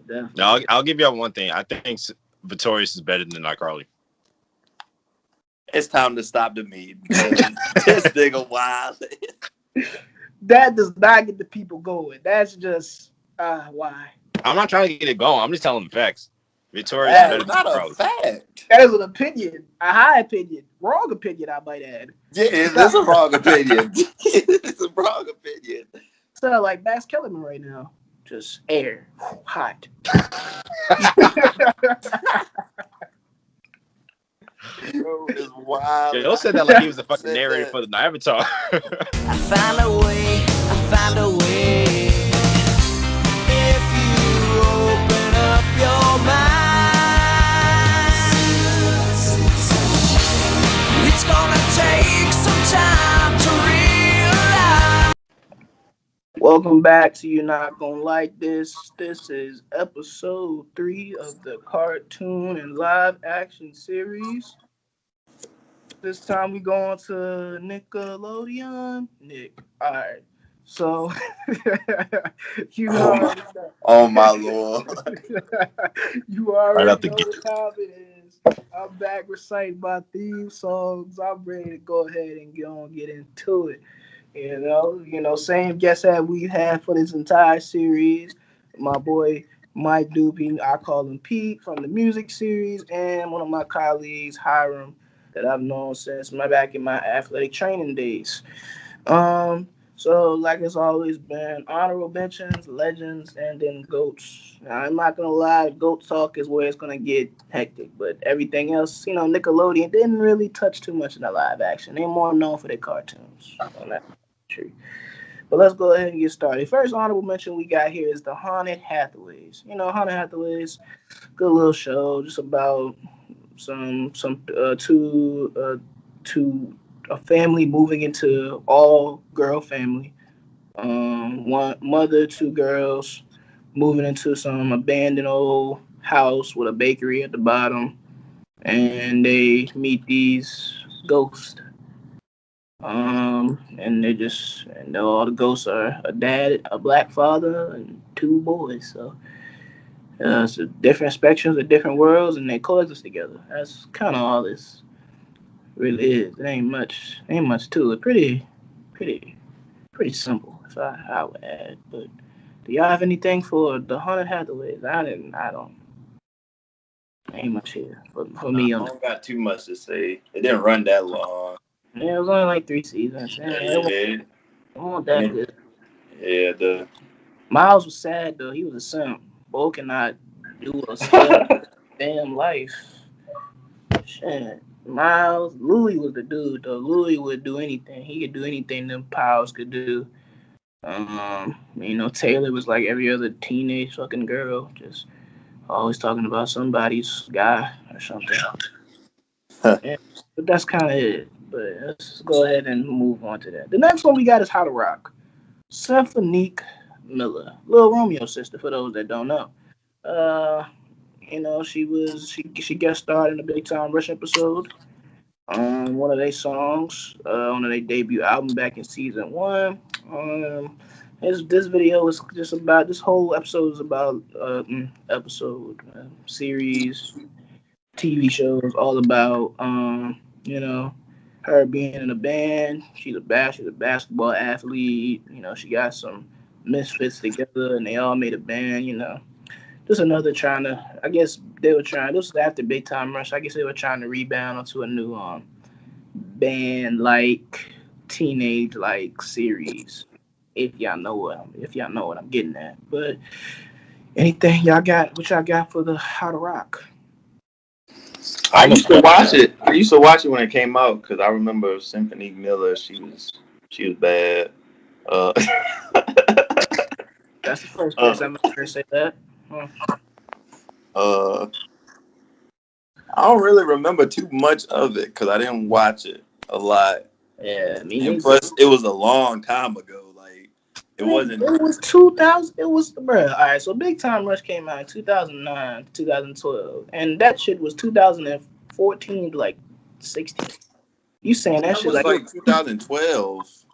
definitely. No, I'll give y'all one thing. I think Victorious is better than iCarly. It's time to stop the meme. This nigga wild. That does not get the people going. That's just why. I'm not trying to get it going. I'm just telling the facts. Victorious is That better is than not a iCarly. fact. That is an opinion, a high opinion, wrong opinion, I might add. Yeah, it's a wrong opinion. It's a wrong opinion. Sound like Max Kellerman right now. Just air, hot. Bro, it's wild. Yo said that like he was the fucking narrator for the Avatar. I found a way, I found a way. If you open up your mind, it's gonna take some time to realize. Welcome back to You're Not Gonna Like This. This is episode 3 of the cartoon and live action series. This time we go on to Nickelodeon. Nick. Alright. So you already know. Oh my lord. You already Right out the know gate. what time it is. I'm back reciting my theme songs. I'm ready to go ahead and get into it. You know, same guest that we've had for this entire series. My boy Mike Doopy, I call him Pete from the music series, and one of my colleagues, Hiram, that I've known since back in my athletic training days. So like it's always been honorable mentions, legends, and then goats. Now, I'm not gonna lie, goat talk is where it's gonna get hectic, but everything else, you know, Nickelodeon didn't really touch too much in the live action. They're more known for their cartoons. So that's true. But let's go ahead and get started. First honorable mention we got here is the Haunted Hathaways. You know, Haunted Hathaways, good little show, just about a family moving into all girl family. One mother, 2 girls moving into some abandoned old house with a bakery at the bottom, and they meet these ghosts. And all the ghosts are a dad, a black father, and 2 boys. So it's different spectrums of different worlds, and they coexist together. That's kind of all this really is. It ain't much to it. Pretty simple, if I would add. But do y'all have anything for the Haunted Hathaways? I don't. Ain't much here for me. I don't got too much to say. It didn't run that long. Yeah, it was only like 3 seasons. It wasn't that good. Yeah, Miles was sad though. He was a simp. Bo cannot do a step damn life. Shit. Miles, Louis was the dude though. Louis would do anything. He could do anything them Powers could do. You know, Taylor was like every other teenage fucking girl, just always talking about somebody's guy or something. Yeah, but that's kind of it. But let's go ahead and move on to that. The next one we got is How to Rock. Symphonique Miller, Lil Romeo's sister, for those that don't know. You know, she guest starred in a Big Time Rush episode. One of their songs on their debut album back in season 1. This video is just about, this whole episode is about series, TV shows, all about you know, her being in a band. She's a basketball athlete. You know, she got some misfits together, and they all made a band. You know, just another trying to. I guess they were trying. This was after Big Time Rush. I guess they were trying to rebound onto a new band like teenage like series. If y'all know what I'm getting at. But anything y'all got? What y'all got for the How to Rock? I used to watch it. When it came out because I remember Symphony Miller. She was bad. That's the first person I'm gonna say that. I don't really remember too much of it because I didn't watch it a lot. Yeah, and plus it was a long time ago. Like it wasn't. It was 2000. It was bro. All right, so Big Time Rush came out in 2009, 2012, and that shit was 2014 to like 16. You saying that shit was like 2012?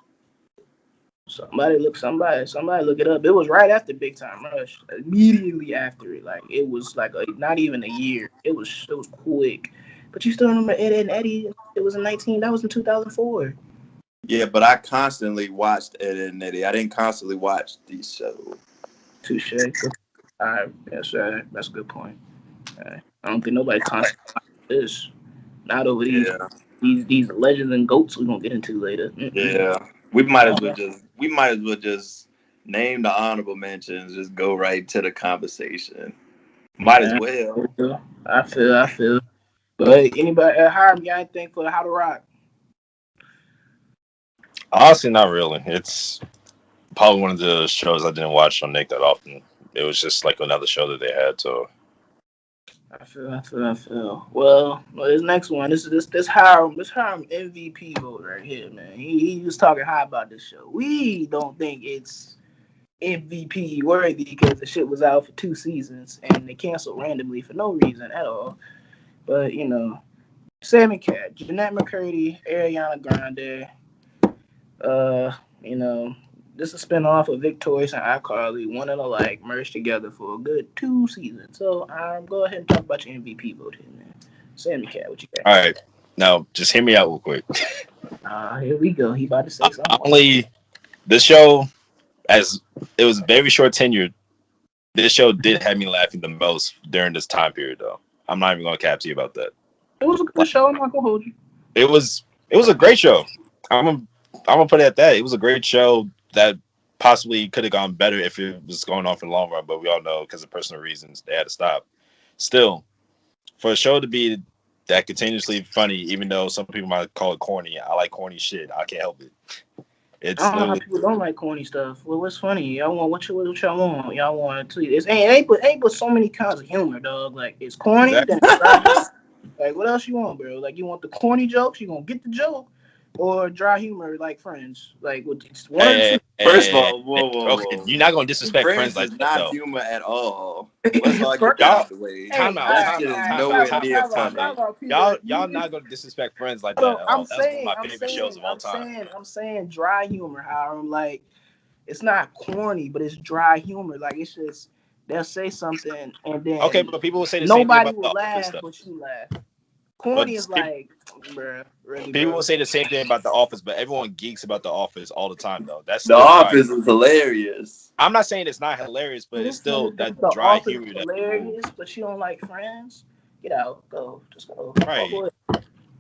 Somebody look it up. It was right after Big Time Rush. Immediately after it. Like it was like not even a year. It was quick. But you still remember Ed, Edd n Eddy? It was that was in 2004. Yeah, but I constantly watched Ed, Edd n Eddy. I didn't constantly watch these shows. Touche. Alright, that's a good point. I don't think nobody constantly watches this. Not over these legends and goats we're gonna get into later. Yeah. We might as well just name the honorable mentions, just go right to the conversation. Might as well. I feel. But anybody Hiram, you got anything for How to Rock? Honestly, not really. It's probably one of the shows I didn't watch on Nick that often. It was just like another show that they had. So I feel. Well, this next one, this Hiram MVP vote right here, man. He was talking high about this show. We don't think it's MVP worthy because the shit was out for 2 seasons and they canceled randomly for no reason at all. But Sammy Cat, Jeanette McCurdy, Ariana Grande. This is a spinoff of Victorious and iCarly, one and alike, merged together for a good 2 seasons. So go ahead and talk about your MVP vote here, man. Sammy Cat, what you got? all right, now just hear me out real quick. Here we go. He about to say something. This show, as it was very short tenured, this show did have me laughing the most during this time period, though. I'm not even gonna cap to you about that. It was a good show. I'm not gonna hold you. It was a great show. I'm gonna put it at that. It was a great show that possibly could have gone better if it was going on for the long run, but we all know because of personal reasons they had to stop. Still, for a show to be that continuously funny, even though some people might call it corny, I like corny shit. I can't help it. It's I don't know how people don't like corny stuff. Well, what's funny? Y'all want what y'all want? Y'all want to tweet? It ain't but so many kinds of humor, dog. Like it's corny. Exactly. Then it's like what else you want, bro? Like you want the corny jokes? You gonna get the joke? Or dry humor like Friends? Like one First of all, whoa. You're not gonna disrespect Friends like is that, not though. humor at all. Let's all get that out the way. Time out. Nowhere near funny. Y'all not gonna disrespect Friends like that at all. That's one of my favorite shows of all time. I'm saying dry humor, Hiram. Like it's not corny, but it's dry humor. Like it's just they'll say something and then okay, but people will say the same thing about will laugh, but you laugh. Corny is like, bruh, really. People will say the same thing about The Office, but everyone geeks about The Office all the time, though. That's The Office is hilarious. I'm not saying it's not hilarious, but it's still that the dry Office humor. Hilarious, but you don't like Friends? Get out, go, just go. Right.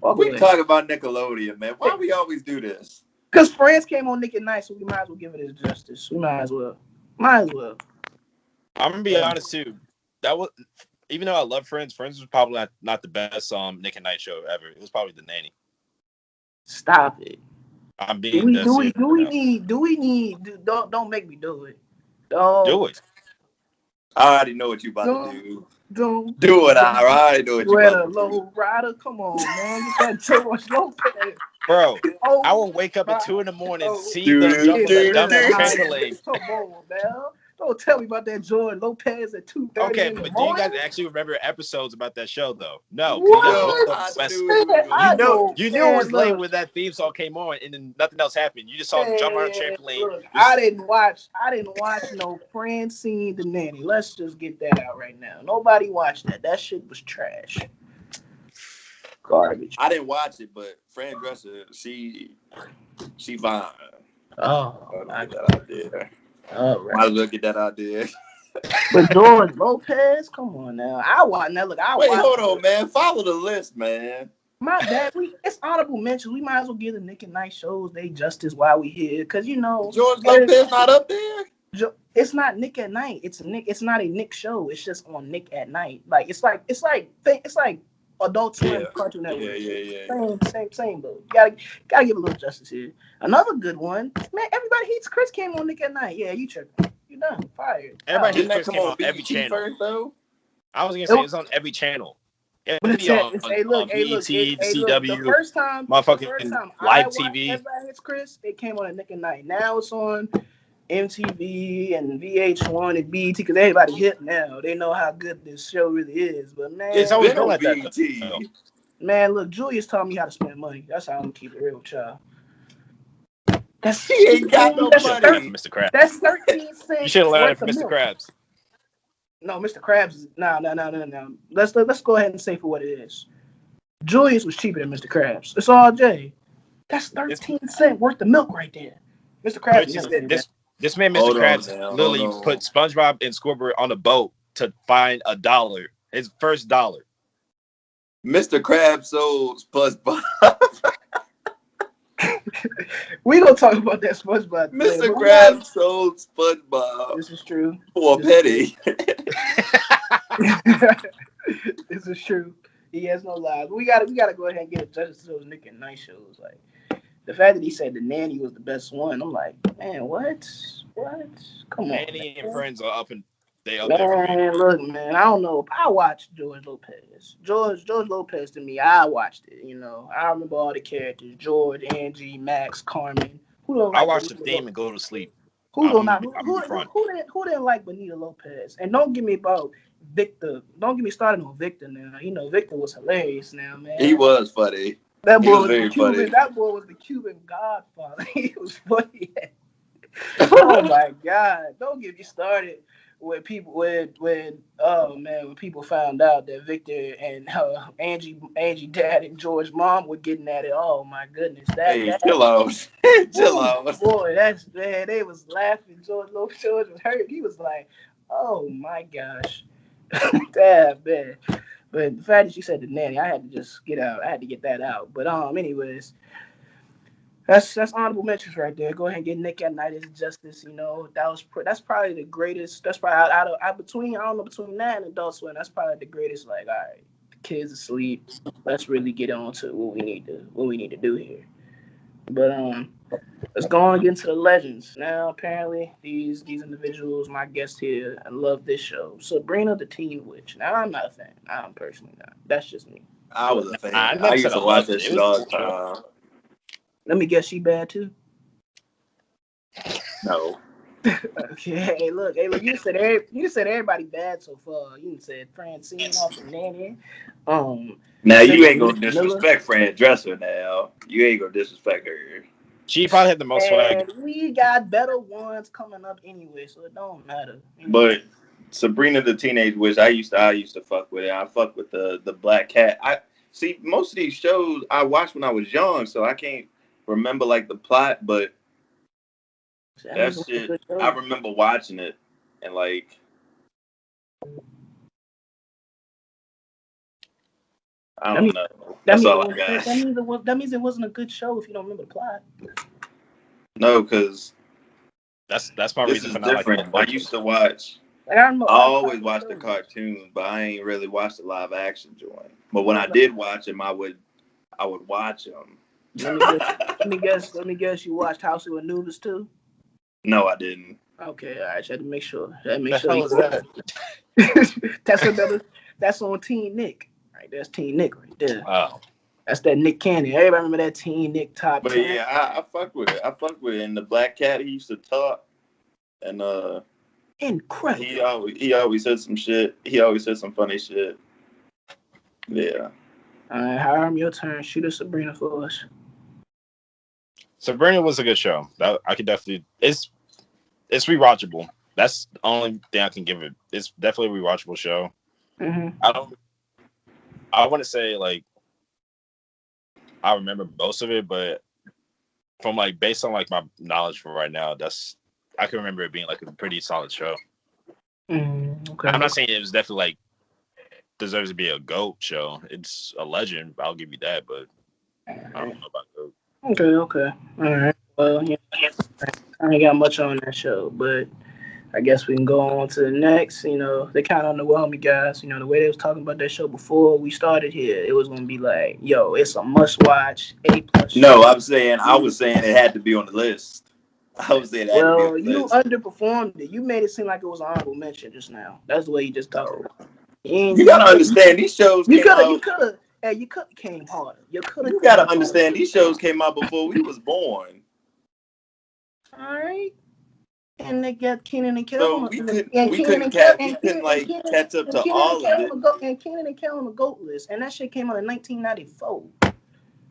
We talk about Nickelodeon, man. Why we always do this? Because Friends came on Nick at Night, so we might as well give it its justice. We might as well. I'm gonna be honest too. That was. Even though I love Friends, Friends was probably not the best Nick at Night show ever. It was probably The Nanny. Stop it. I'm being do we need don't make me do it. Don't do it. I already know what you about to do. Don't do it. I already know what you about to do. Low rider, come on, man. Get that George Lopez. Bro, I will wake up at 2 a.m, see them jump that trampoline. Come on, man. Don't tell me about that Jordan Lopez at 2:30. Okay, but do you guys actually remember episodes about that show, though? No. You knew it was late when that theme song came on, and then nothing else happened. You just saw them jump on a trampoline. Look, I didn't watch no Francine the Nanny. Let's just get that out right now. Nobody watched that. That shit was trash. Garbage. I didn't watch it, but Fran Drescher, she fine. Oh, I got that out there. All right. Might as well get that out there. But George Lopez, come on now. Wait, hold on, man. Follow the list, man. My bad. It's honorable mentions. We might as well give the Nick at Night shows they justice while we here, because George Lopez not up there. It's not Nick at Night. It's not a Nick show. It's just on Nick at Night. Like it's like Adult Swim Cartoon Network. Yeah. Same, but gotta give a little justice here. Another good one, man. Everybody Hates Chris came on Nick at Night. Yeah, you tripping? You done? Fired. Everybody Hates Chris came on every channel. First, though? I was gonna say it's on every channel. Hey, look, CW, the first time live TV. Everybody Hates Chris. It came on at Nick at Night. Now it's on MTV and VH1 and BET because everybody hip now. They know how good this show really is. But man, it's always been like that. Man, look, Julius taught me how to spend money. That's how I'm gonna keep it real with y'all. That's He ain't got no That shit learned money. from Mr. Krabs. That's 13 cents. You should have learned worth from of Mr. milk. Krabs. No, Mr. Krabs is no. Let's go ahead and say for what it is. Julius was cheaper than Mr. Krabs. It's all J. That's 13 cents worth of milk right there. Mr. Krabs never did that. This man, Mr. Hold on Krabs, now, literally hold on. put SpongeBob and Squidward on a boat to find $1. His first $1. Mr. Krabs sold SpongeBob. We gonna talk about that SpongeBob. Mr. Krabs sold SpongeBob This is true. for a penny. This is true. He has no lies. We gotta go ahead and get justice to those Nick and Night shows. Like the fact that he said the Nanny was the best one, I'm like, man, what? Come on. Nanny and Friends are up there for me. Man, look, man, I don't know. I watched George Lopez. George Lopez to me, I watched it. You know, I remember all the characters: George, Angie, Max, Carmen. Who don't? I watch the theme and go to sleep. Who didn't like Benita Lopez? And don't get me about Victor. Don't get me started on Victor now. You know, Victor was hilarious now, man. He was funny. That boy was very Cuban. funny. That boy was the Cuban godfather. He was funny. Oh my God! Don't get me started when people when people found out that Victor and Angie dad and George mom were getting at it. Oh my goodness! Chill out. Chill out. Boy, man. They was laughing. George was hurt. He was like, oh my gosh, damn man. But the fact that she said the Nanny, I had to just get out. I had to get that out. But anyways. That's honorable mentions right there. Go ahead and get Nick at Night as Justice. You know, that's probably the greatest. That's probably between that and Adult Swim. That's probably the greatest. Like, all right, the kids asleep. Let's really get on to what we need to do here. But let's go on and get into the legends. Now, apparently, these individuals, my guests here, I love this show. Sabrina the Teen Witch. Now, I'm not a fan. I'm personally not. That's just me. I was a fan. I I used to watch that shit all the time. Let me guess, she bad too. No. Okay. Hey, look. You said everybody bad so far. You said Francine off the Nanny. Now you ain't gonna disrespect Fran Dresser. Now you ain't gonna disrespect her. She probably had the most swag. And we got better ones coming up anyway, so it don't matter. But Sabrina the Teenage Witch, I used to fuck with it. I fuck with the Black Cat. I see most of these shows I watched when I was young, so I can't remember like the plot, but that shit, I remember watching it and like I don't know. That's all I got. That means it wasn't a good show if you don't remember the plot. No, because that's my reason for not different. liking I used to watch. Like, I always watched the cartoons, but I ain't really watched the live action joint. But when I did watch them, I would watch them. Let me guess. You watched House of Anubis too? No, I didn't. Okay, all right. Just had to make sure. That's on Teen Nick. Right, that's Teen Nick right there. Wow. That's that Nick Cannon. Everybody remember that Teen Nick top 10? But yeah, I fuck with it. And the Black Cat, he used to talk, and incredible. He always said some shit. He always said some funny shit. Yeah. All right, Hiram, your turn. Shoot a Sabrina for us. Sabrina was a good show. I could definitely. It's rewatchable. That's the only thing I can give it. It's definitely a rewatchable show. Mm-hmm. I want to say like I remember most of it, but from like based on like my knowledge from right now, I can remember it being like a pretty solid show. Okay. I'm not saying it was definitely like deserves to be a GOAT show. It's a legend. I'll give you that, but I don't know about GOAT. Okay. All right. Well, yeah, I ain't got much on that show, but I guess we can go on to the next. You know, they kind of underwhelmed me, guys. You know, the way they was talking about that show before we started here, it was gonna be like, yo, it's a must-watch, A+. No, I was saying it had to be on the list. I was saying it had to be on the list. You underperformed it. You made it seem like it was an honorable mention just now. That's the way you just talked. You gotta understand these shows. You could have came harder. You gotta understand these shows came out before we was born. All right. And they got Kenan and Kel. So we couldn't catch up to all of it. And Kenan and Kel on the GOAT list, and that shit came out in 1994.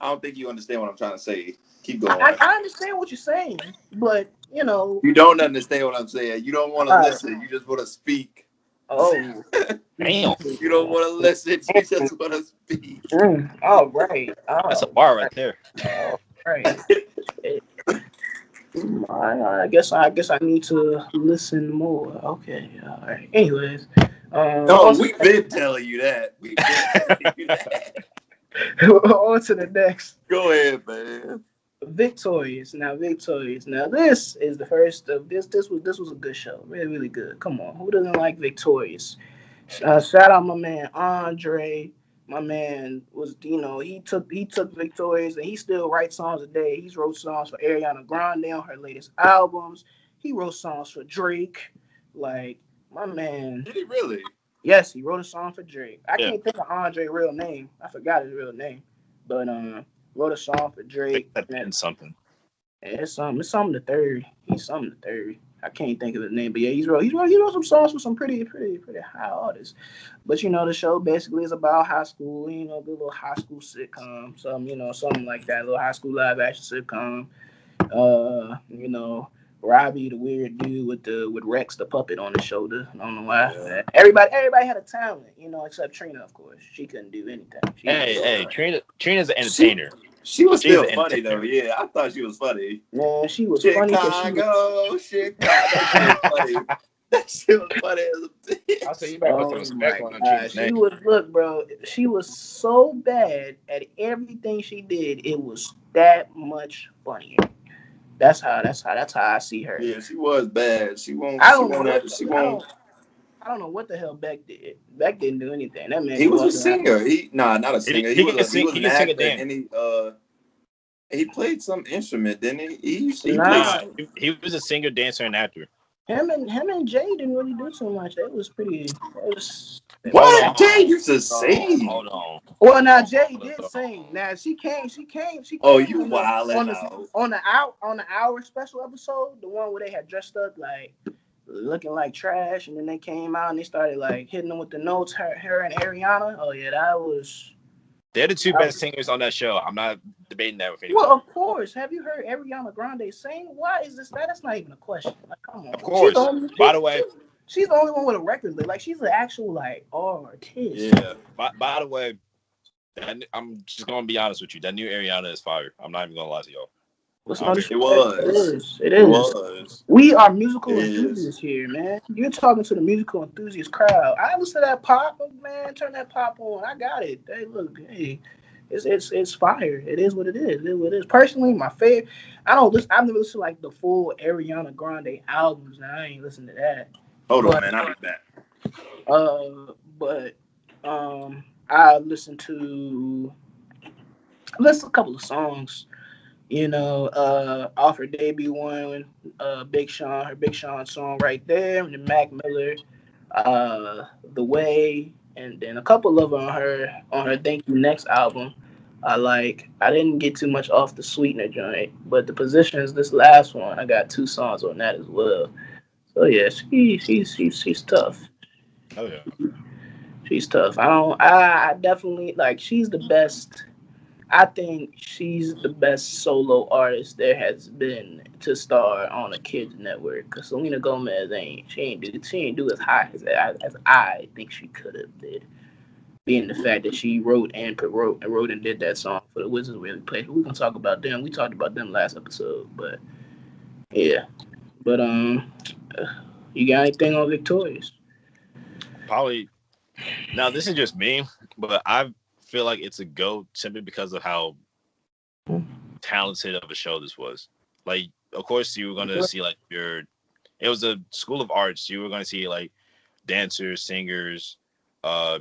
I don't think you understand what I'm trying to say. Keep going. I understand what you're saying, but you know, you don't understand what I'm saying. You don't want to listen. You just want to speak. Oh, Damn. You don't want to listen. You just want to speak. All right. That's a bar right there. All right. I guess I need to listen more. Okay. All right. Anyways, we've been telling you that. We've been telling you that. On to the next. Go ahead, man. Victorious. Now, this is the first of this. This was a good show. Really, really good. Come on, who doesn't like Victorious? Shout out my man Andre. My man was, he took Victorious, and he still writes songs today. He's wrote songs for Ariana Grande on her latest albums. He wrote songs for Drake. Like, my man. Did he really? Yes, he wrote a song for Drake. I can't think of Andre's real name. I forgot his real name. But wrote a song for Drake. And something. It's something the third. He's something the third. I can't think of his name, but yeah, he wrote some songs for some pretty high artists. But the show basically is about high school, the little high school sitcom, something like that, little high school live action sitcom. Robbie, the weird dude with Rex the puppet on his shoulder. I don't know why. Yeah. Everybody had a talent, except Trina, of course. She couldn't do anything. Trina's an entertainer. She was still funny though. Yeah, I thought she was funny. Man, she was Chicago, funny. Chicago. That shit was funny as a bitch. I'll say you better put some respect on Trina's name. Look, bro. She was so bad at everything she did. It was that much funnier. That's how I see her. Yeah, she was bad. I don't know what the hell Beck did. Beck didn't do anything. That man. He was a singer. Not a singer. He was an actor, and he played some instrument, didn't he? He was a singer, dancer, and actor. Him and Jay didn't really do too much. It was pretty. What? Jay used to sing. Hold on. Well, now Jay did sing. Now she came. Oh, you wildin' out. On the hour special episode, the one where they had dressed up like looking like trash, and then they came out and they started like hitting them with the notes. Her and Ariana. Oh yeah, that was. They're the two best singers on that show. I'm not debating that with anyone. Well, of course. Have you heard Ariana Grande sing? Why is this? That's not even a question. Like, come on. Of course. By the way, she's the only one with a record. Like, she's an actual like artist. Yeah. By the way, I'm just gonna be honest with you. That new Ariana is fire. I'm not even gonna lie to y'all. It was. It is. We are musical enthusiasts here, man. You're talking to the musical enthusiast crowd. I listen to that pop, man. Turn that pop on. I got it. Hey, look, hey, it's fire. It is what it is. It is what it is. Personally, my favorite. I've never listened to like the full Ariana Grande albums. Now I ain't listened to that. Hold on, man. I'll be back. I listened to a couple of songs. Off her debut one, Big Sean song right there, and then Mac Miller, The Way, and then a couple of on her Thank You Next album. I didn't get too much off the Sweetener joint, but the Positions, this last one, I got 2 songs on that as well. So yeah, she's tough. Oh yeah, she's tough. I definitely she's the best. I think she's the best solo artist there has been to star on a kids network. Cause Selena Gomez she ain't do as high as I think she could have did. Being the fact that she wrote and did that song for the Wizards where we played. We can talk about them. We talked about them last episode, but yeah. But you got anything on Victorious? Probably. Now this is just me, but I feel like it's a go simply because of how talented of a show this was. Like, of course, you were going to see it was a school of arts. You were going to see dancers, singers,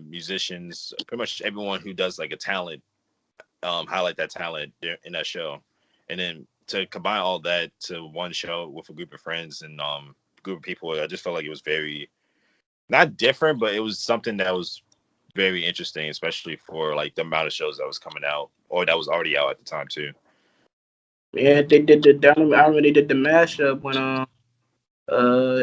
musicians, pretty much everyone who does a talent, highlight that talent in that show. And then to combine all that to one show with a group of friends and group of people, I just felt like it was very, not different, but it was something that was very interesting, especially for the amount of shows that was coming out or that was already out at the time too. Yeah, they did I remember they did the mashup when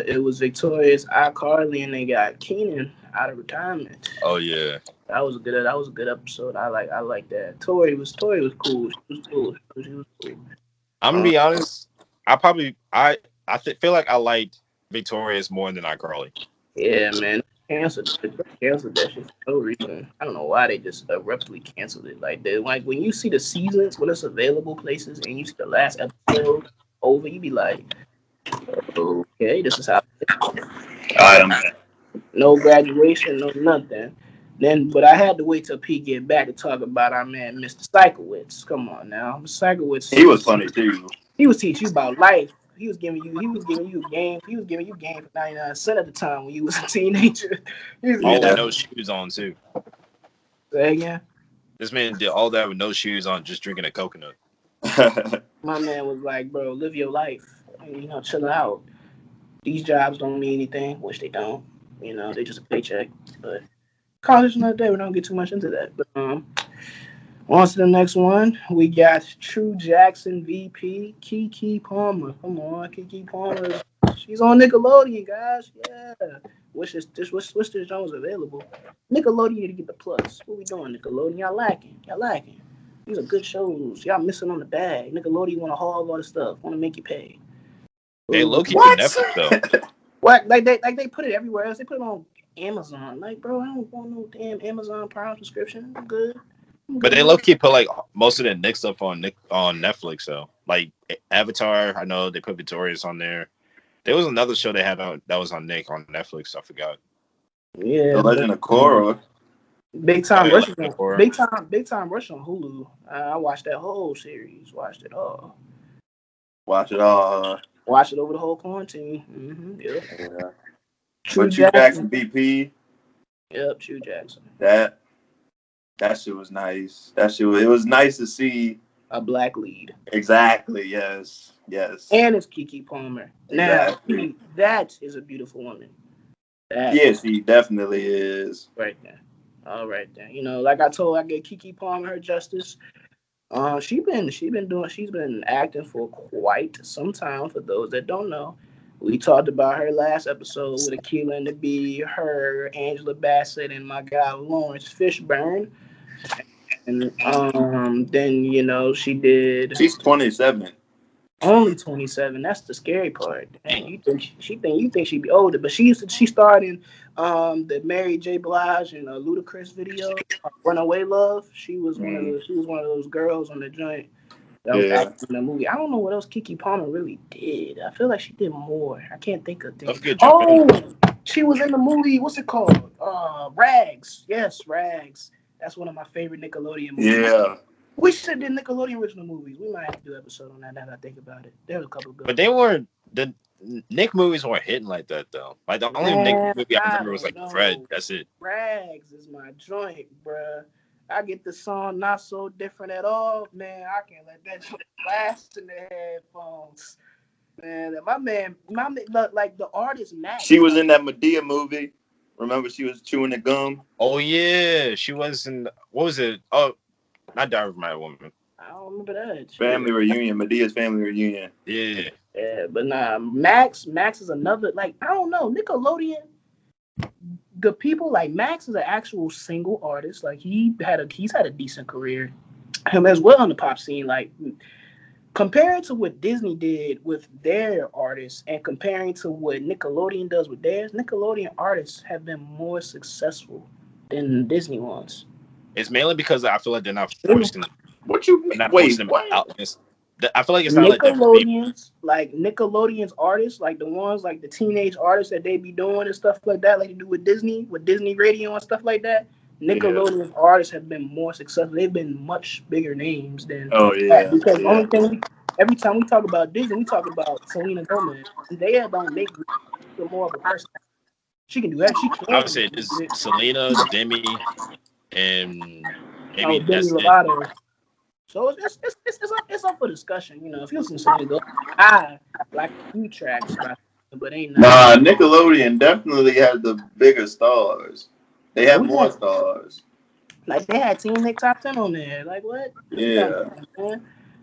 it was Victorious, iCarly, and they got Kenan. out of retirement. Oh yeah. That was a good episode. I like that. Tori was cool. She was cool. She was cool. I'm gonna be honest. Feel like I liked Victorious more than iCarly. Yeah, man. Canceled that shit for no reason. I don't know why they just abruptly canceled it. Like when you see the seasons when it's available places and you see the last episode over, you be like, okay, this is how. No graduation, no nothing. But I had to wait till P get back to talk about our man, Mr. Psychowitz. Come on now, Mr. Psychowitz. He was funny too. He was teaching you about life. He was giving you game. He was giving you game for 99 cents at the time when you was a teenager. All with no shoes on too. Say again. This man did all that with no shoes on, just drinking a coconut. My man was like, bro, live your life. Chill out. These jobs don't mean anything, which they don't. They just a paycheck. But college another day. We don't get too much into that. But on to the next one. We got True Jackson VP, Keke Palmer. Come on, Keke Palmer. She's on Nickelodeon, guys. Yeah. Wish this Jones available. Nickelodeon need to get the plus. What we doing, Nickelodeon? Y'all lacking. These are good shows. Y'all missing on the bag. Nickelodeon want to hog all the stuff. Want to make you pay. They low-key for Netflix though. What? Like they put it everywhere else. They put it on Amazon. Like, bro, I don't want no damn Amazon Prime subscription. I'm good. But they low-key put like most of the Nick stuff on Netflix though. Like Avatar, I know they put Victorious on there. There was another show they had that was on Nick on Netflix. I forgot. Yeah, The Legend of Korra. Big Time Rush on Hulu. I watched that whole series. Watched it all. Watch it all. Watched it over the whole quarantine. Mm-hmm. Yep. Yeah. True Jackson BP. Yep, True Jackson. That shit was nice. It was nice to see a black lead. Exactly. Yes. And it's Keke Palmer. Exactly. Now, that is a beautiful woman. Yes, he definitely is. Right there. All right then. Like I gave Keke Palmer her justice. She's been acting for quite some time. For those that don't know, we talked about her last episode with Akilah and the Bee, her, Angela Bassett, and my guy Lawrence Fishburne. And then she did. She's 27. Only 27. That's the scary part. And you think she'd be older, but she starred in the Mary J. Blige and Ludacris video, Runaway Love. She was one of those girls on the joint that was acting in the movie. I don't know what else Keke Palmer really did. I feel like she did more. I can't think of things. She was in the movie. What's it called? Rags. Yes, Rags. That's one of my favorite Nickelodeon movies. Yeah. We should have did Nickelodeon original movies. We might have to do an episode on that now that I think about it. There were a couple of good But they weren't, the Nick movies weren't hitting like that though. Like the only Nick movie I remember was like Fred. That's it. Rags is my joint, bruh. I get the song Not So Different at All. Man, I can't let that joint blast in the headphones. Man, my man, like the artist Max. She was in that Medea movie. Remember she was chewing the gum? Oh yeah. She was in, what was it? Oh, not Diary of a Mad Woman. I don't remember that. Family Reunion. Medea's Family Reunion. Yeah. Yeah, but nah, Max is another, like, I don't know, Nickelodeon, the people, like, Max is an actual single artist. Like, he's had a decent career. Him as well on the pop scene. Like, comparing to what Disney did with their artists and comparing to what Nickelodeon does with theirs, Nickelodeon artists have been more successful than Disney ones. It's mainly because I feel like they're not forcing. What you mean? Wait, what? I feel like it's not like Nickelodeon's artists, like the ones like the teenage artists that they be doing and stuff like that, like they do with Disney Radio and stuff like that. Nickelodeon artists have been more successful. They've been much bigger names than because only thing every time we talk about Disney, we talk about Selena Gomez. They don't make more of a person. She can do that. She can. I would say this Selena, Demi, and maybe Demi Lovato. So it's up for discussion. If you listen to Selena Gomez, I like a few tracks, but ain't not. Nah, Nickelodeon definitely has the bigger stars. They have more stars. Like they had Teen Nick Top 10 on there. Like what? Yeah.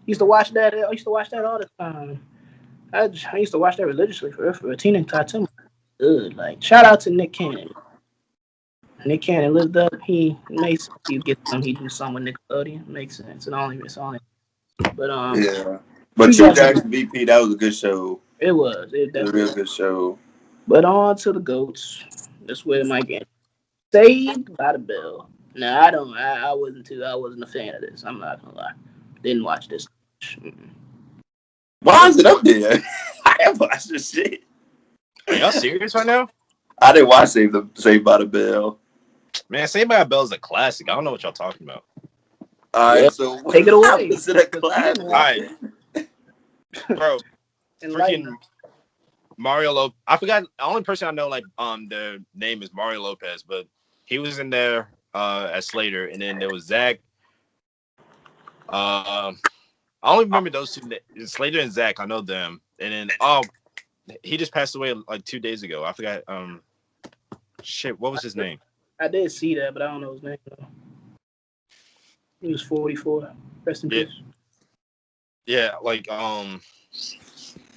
Used to watch that. I used to watch that all the time. I used to watch that religiously for Teen Nick Top 10. Good. Like shout out to Nick Cannon. Nick Cannon lived up. He makes sense. He get some. He do something with Nickelodeon. Makes sense. It's only. But Yeah. But you True got Jackson VP, that was a good show. it was. It It was a definitely real was. good show. But on to the goats. That's where my game. Saved by the Bell. No, I don't. I wasn't too. I wasn't a fan of this. I'm not gonna lie. Didn't watch this. Mm-mm. Why is it up there? I haven't watched this shit. Are y'all serious right now? I didn't watch Saved by the Bell. Man, Saved by the Bell is a classic. I don't know what y'all talking about. All Yeah. right, so Take it away. how is it a classic? All right, bro. Enlighten Freaking Mario Lopez. I forgot. The only person I know, like, their name is Mario Lopez, but he was in there as Slater, and then there was Zach. I only remember those two. Slater and Zach. I know them, and then he just passed away like 2 days ago. I forgot. Shit, what was his name? I did see that, but I don't know his name though. He was 44. Rest in peace. Yeah, like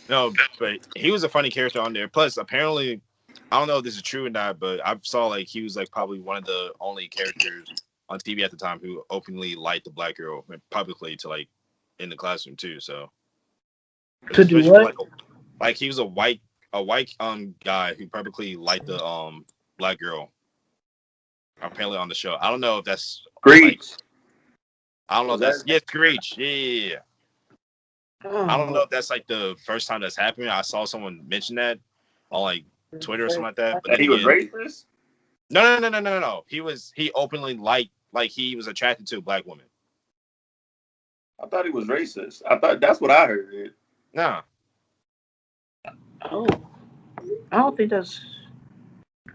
no, but he was a funny character on there. Plus, apparently, I don't know if this is true or not, but I saw like he was like probably one of the only characters on TV at the time who openly liked the black girl publicly to like in the classroom too. So To do what? Like he was a white guy who publicly liked the black girl. Apparently on the show. I don't know if that's Great. Like, I don't know if that's Screech. Yeah. I don't know if that's like the first time that's happened. I saw someone mention that on like Twitter or something like that. But he was racist? No. He openly like he was attracted to a black woman. I thought he was racist. I thought that's what I heard. Nah. Oh, I don't think that's.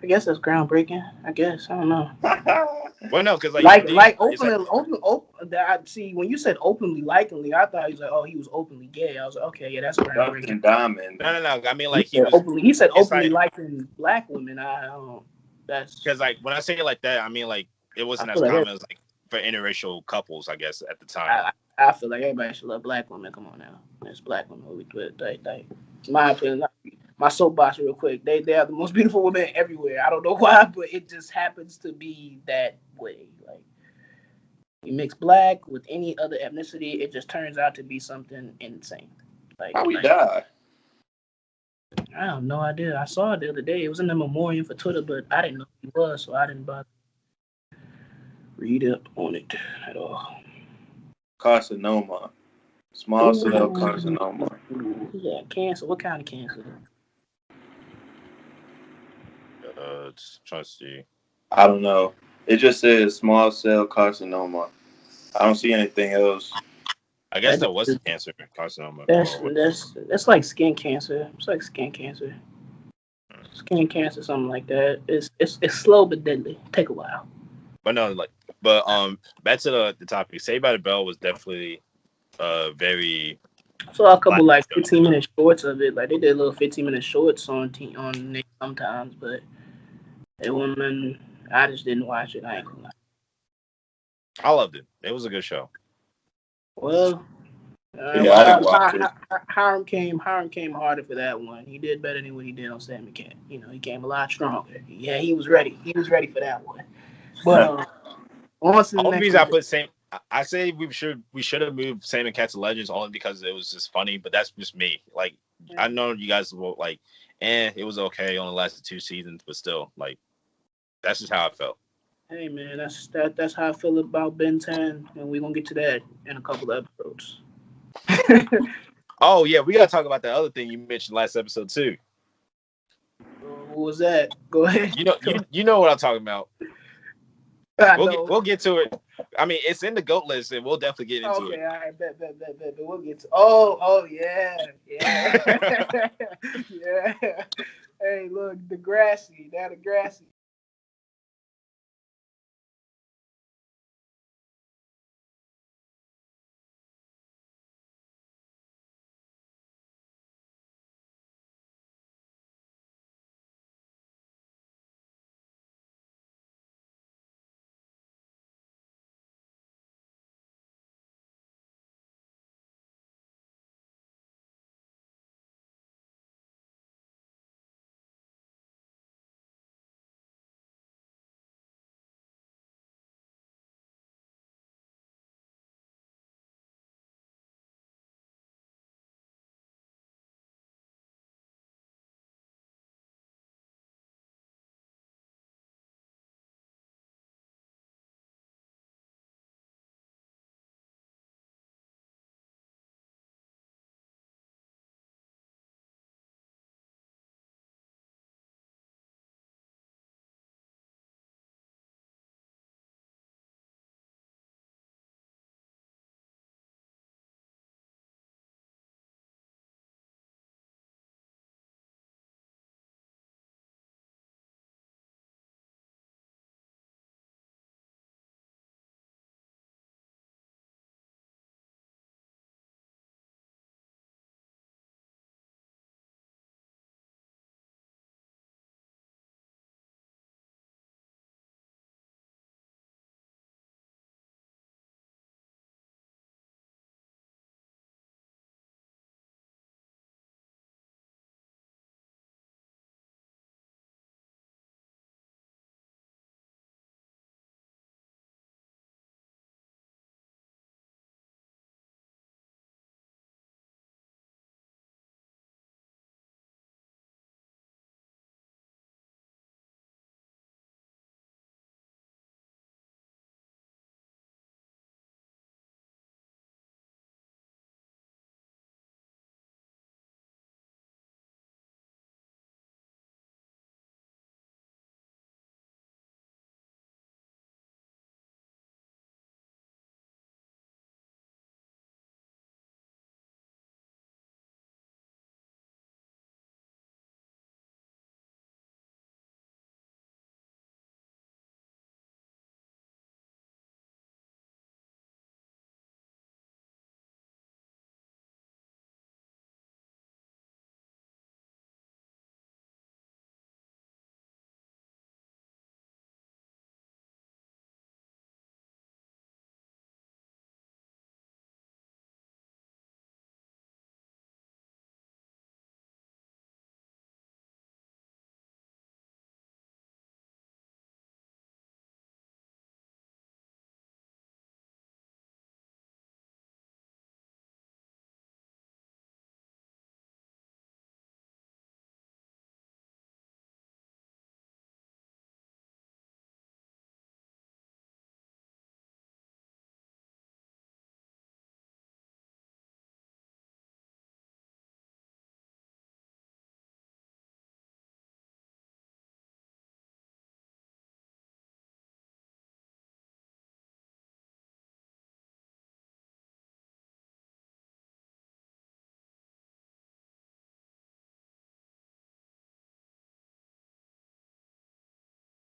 I guess that's groundbreaking. I guess I don't know. Well, no, because like openly. I see when you said openly likingly, I thought he was like, oh, he was openly gay. I was like, okay, yeah, that's groundbreaking. Diamond. No. I mean, like he said openly liking black women. I don't. That's because like when I say it like that, I mean like it wasn't as common as like for interracial couples, I guess, at the time. I feel like everybody should love black women. Come on now, it's black women. My opinion. My soapbox real quick. They are the most beautiful women everywhere. I don't know why, but it just happens to be that way. Like you mix black with any other ethnicity, it just turns out to be something insane. Like how we die? I have no idea. I saw it the other day. It was in the memorial for Twitter, but I didn't know who he was, so I didn't bother read up on it at all. Carcinoma. Small cell carcinoma. Yeah, cancer. What kind of cancer? Trying to see. I don't know. It just says small cell carcinoma. I don't see anything else. I guess that was cancer carcinoma. That's like skin cancer. It's like skin cancer. Skin cancer, something like that. It's slow but deadly. Take a while. But no, back to the topic. Saved by the Bell was definitely very. I saw a couple like 15-minute shorts of it. Like they did little 15-minute shorts on Nick sometimes, but it wasn't. I just didn't watch it. I ain't gonna lie. I loved it. It was a good show. Well, I didn't watch it. Hiram came harder for that one. He did better than what he did on Sam McCann. You know, he came a lot stronger. Yeah, he was ready. He was ready for that one. But only reason I put Sam, I say we should have moved Sam and Cats of Legends only because it was just funny. But that's just me. Like I know you guys will like, it was okay. Only lasted 2 seasons, but still, like that's just how I felt. Hey man, that's how I feel about Ben 10, and we're gonna get to that in a couple of episodes. Oh yeah, we gotta talk about that other thing you mentioned last episode too. What was that? Go ahead. You know what I'm talking about. We'll get to it. I mean, it's in the GOAT list, and we'll definitely get into it. Okay, all right, bet. We'll get to. Oh yeah. Yeah. Hey, look, Degrassi.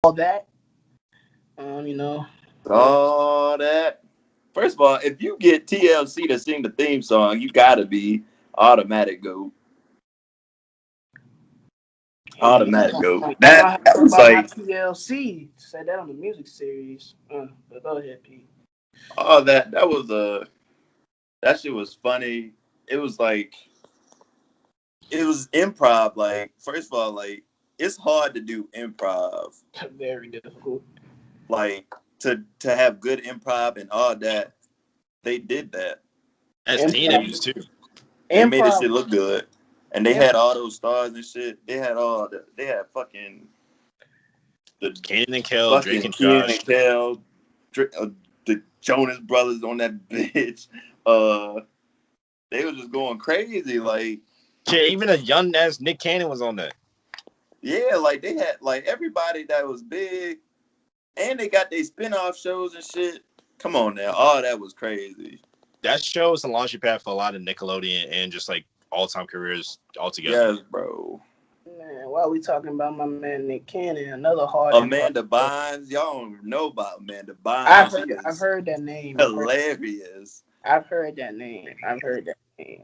all that. You know. All that. First of all, if you get TLC to sing the theme song, you gotta be automatic go. Automatic go. That was About my like TLC. Said that on the music series. But go ahead, Pete. all that. That was that shit was funny. It was like it was improv. Like first of all, like it's hard to do improv. Very difficult. Like to have good improv and all that. They did that. As Improv. teenagers too. They made this Improv. shit look good. And they had all those stars and shit. They had they had fucking the Kenan Kel, Drake and Kenan Josh. Kel, the Jonas Brothers on that bitch. They were just going crazy. Like, Yeah, even a young ass Nick Cannon was on that. yeah, like they had like everybody that was big, and they got their spin-off shows and shit. Come on now, all that was crazy. That show is the launching pad for a lot of Nickelodeon and just like all-time careers altogether. Yes, bro. Man, while we talking about my man Nick Cannon, another hard Amanda Bynes, y'all don't know about Amanda Bynes. I've heard that name. Hilarious. I've heard that name.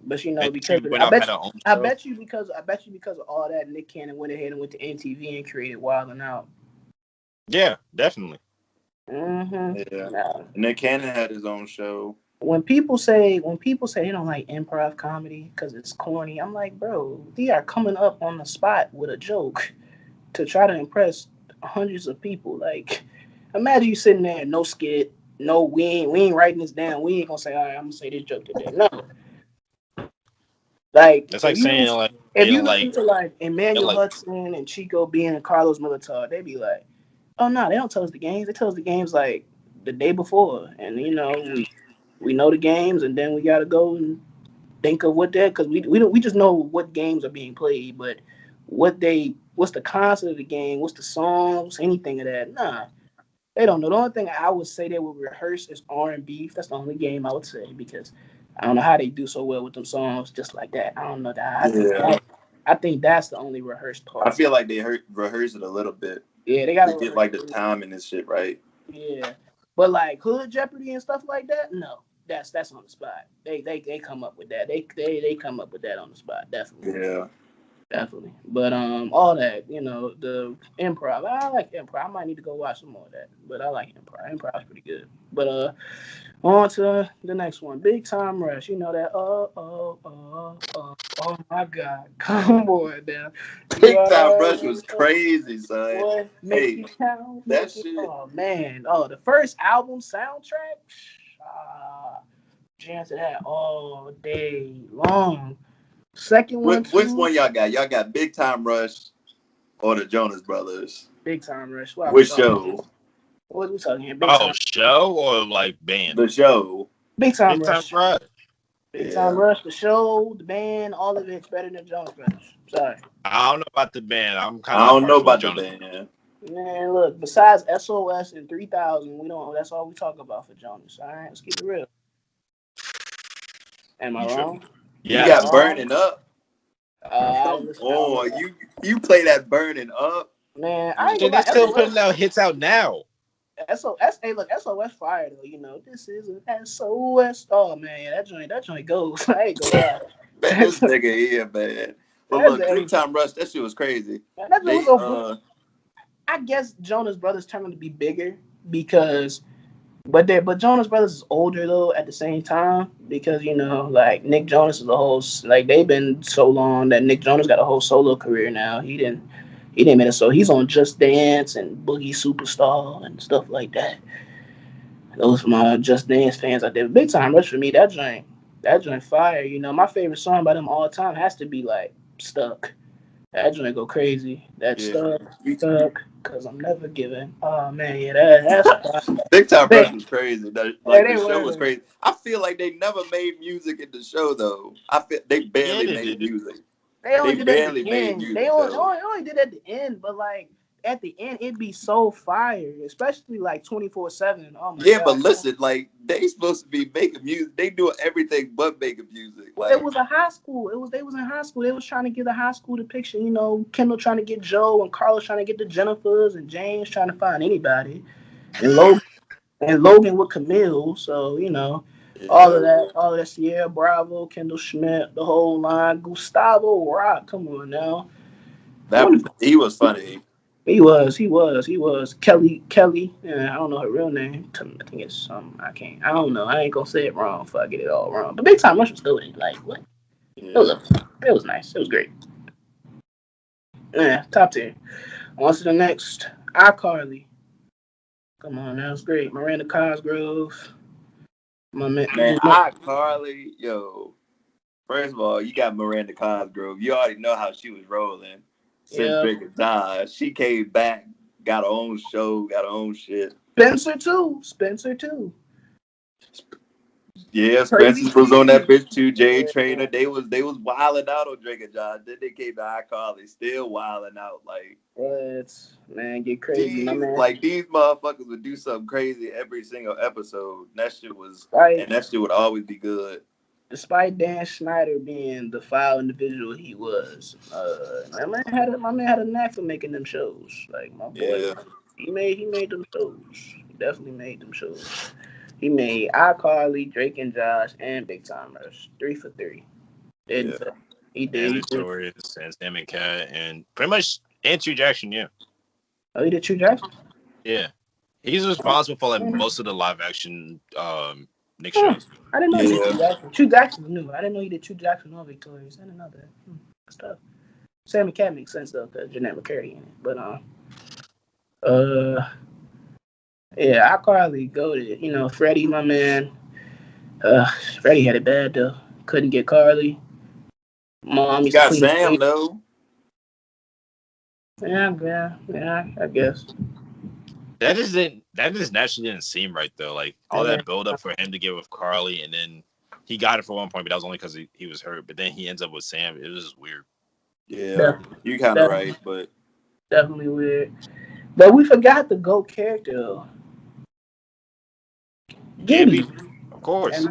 But you know, And because she went off had her own I show. bet you because of all that, Nick Cannon went ahead and went to MTV and created Wild 'N Out. Yeah, definitely. Mm-hmm. Yeah. Nah. Nick Cannon had his own show. When people say they don't like improv comedy because it's corny, I'm like, bro, they are coming up on the spot with a joke to try to impress hundreds of people. Like, imagine you sitting there, no skit, no, we ain't writing this down. We ain't gonna say, all right, I'm gonna say this joke today. No, like It's like saying like if they you don't listen to like Emmanuel like- Hudson and Chico Bean and Carlos Militaud, they be like, oh no, they don't tell us the games. They tell us the games like the day before, and you know we know the games, and then we gotta go and think of what they're because we just know what games are being played, but what's the concept of the game, what's the songs, anything of that? Nah, they don't know. The only thing I would say they would rehearse is R&B. That's the only game I would say because I don't know how they do so well with them songs just like that. I don't know that. I think that's the only rehearsed part. I feel like they rehearse it a little bit. Yeah, they gotta get like the time and this shit right. Yeah, but like Hood Jeopardy and stuff like that, no, that's on the spot. They come up with that. They come up with that on the spot. Definitely. Yeah. Definitely. But all that, you know, the improv. I like improv. I might need to go watch some more of that. But I like improv. Improv's pretty good. But on to the next one. Big Time Rush. You know that oh my God. Come on now. Big Time Rush was crazy, son. Boy, Hey, that shit. Oh man. Oh, the first album soundtrack. Chance to that all day long. Second one. Which one y'all got? Y'all got Big Time Rush or the Jonas Brothers? Big Time Rush. Which show? What are we talking here? Show or like band? The show. Big Time Rush. Big Time Rush, the show, the band, all of it's better than Jonas Brothers. Sorry. I don't know about the band. I don't know about the band. Man, look, besides SOS and 3000, we don't. That's all we talk about for Jonas. All right, let's keep it real. Am I wrong? Yeah. You got Burning Up. Oh, you play that Burning Up. Man, I ain't they're still putting out hits out now. SOS, hey, look, SOS fire though. You know, this is an SOS. Oh man, that joint goes. I ain't gonna lie. Man, this nigga here, man. But look, Big Time Rush, that shit was crazy. Man, I guess Jonas Brothers turned to be bigger because, but Jonas Brothers is older though at the same time because you know like Nick Jonas is a whole like they've been so long that Nick Jonas got a whole solo career now. He didn't make it so he's on Just Dance and Boogie Superstar and stuff like that. Those are my Just Dance fans out there. Big Time Rush for me, that joint fire. You know my favorite song by them all time has to be like Stuck. That joint go crazy. Stuck. Cause I'm never giving. Oh man, yeah, that's Big Time Rush was crazy. The show was crazy. I feel like they never made music in the show though. I feel they barely made music. They only did at the end. They only did at the end, but like at the end, it'd be so fire, especially like 24/7. Oh my Yeah, god! but listen, like they supposed to be making music. They doing everything but making music. Well, Like, it was a high school. They was in high school. They was trying to get a high school depiction. You know, Kendall trying to get Joe, and Carlos trying to get the Jennifers, and James trying to find anybody, and Logan with Camille. So you know, yeah, all of that. Sierra Bravo, Kendall Schmidt, the whole line. Gustavo Rock. Come on now. I that wonder he was funny. He was Kelly. I don't know her real name. I think it's some. I don't know. I ain't gonna say it wrong if I get it all wrong. But Big Time Rush was still in. Like what? Yeah. It was nice. It was great. Yeah, top 10. On to the next. iCarly. Come on, that was great. Miranda Cosgrove. My man. Man, iCarly, yo. First of all, you got Miranda Cosgrove. You already know how she was rolling since Yeah. Drake and Josh. She came back, got her own show, got her own shit. Spencer too. Yeah, Spencer was on that bitch too. Jay Trainer, they was wilding out on Drake and Josh. Then they came to iCarly, still wilding out. Like, What? Man, get crazy, my man. like these motherfuckers would do something crazy every single episode. That shit was, Right. and that shit would always be good. Despite Dan Schneider being the foul individual he was, my man had a knack for making them shows. Like my boy, Yeah. he made them shows. He definitely made them shows. He made iCarly, Drake and Josh, and Big Time Rush. 3 for 3. Didn't Yeah. fail. He did. Notorious and Sam and Cat and pretty much and True Jackson, yeah. Oh, he did True Jackson? Yeah. He's responsible for like most of the live action Nick shows. I didn't know he did Yeah. True Jackson. True Jackson new. I didn't know he did True Jackson or Victorious. I didn't know that. That's tough. Sam and Cat makes sense though, because Jeanette McCurdy in it. But yeah, iCarly goated. You know, Freddie, my man. Freddie had it bad though. Couldn't get Carly. Mom You used to got clean Sam the though. Yeah, I guess. That just naturally didn't seem right though. Like all that build up for him to get with Carly, and then he got it for one point, but that was only because he was hurt. But then he ends up with Sam. It was just weird. Yeah, you kind of right, but definitely weird. But we forgot the GOAT character though. Gibby, of course.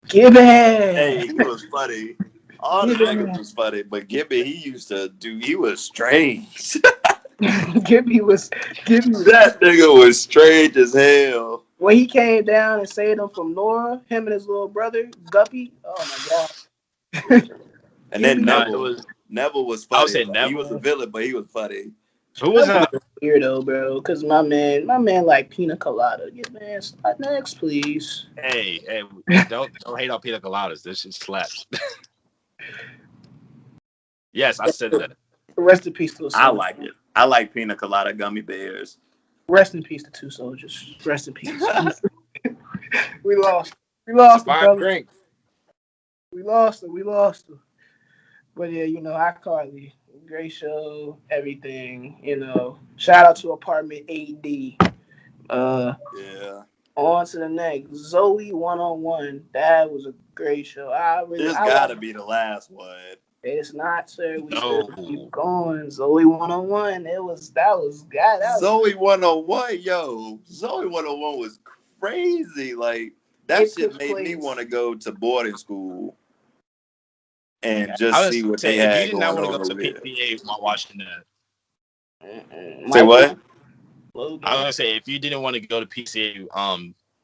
Gibby. Hey, he was funny. All the niggas was funny, but Gibby, he was strange. Gibby was that nigga was strange as hell. When he came down and saved him from Nora, him and his little brother, Guppy. Oh my god. And then Neville was funny. I would say Neville. He was a villain, but he was funny. Who was that? Weirdo, bro. Cause my man like pina colada. Yeah, man. Slide next, please. Hey, don't hate on pina coladas. This shit slaps. Yes, I said that. Rest in peace to the I like it. I like pina colada gummy bears. Rest in peace to two soldiers. Rest in peace. We lost the brother. Drink. We lost him. But yeah, you know, iCarly, great show, everything. You know, shout out to Apartment 8D. Yeah. On to the next, Zoey 101. That was a great show. This gotta be the last one. It's not, sir. We still keep going. Zoey 101. That was Zoey 101, yo. Zoey 101 was crazy. Like that shit made me want to go to boarding school and just see what they had. You did not want to go to PCA while watching that. Say what? I was gonna say if you didn't want to go to PCA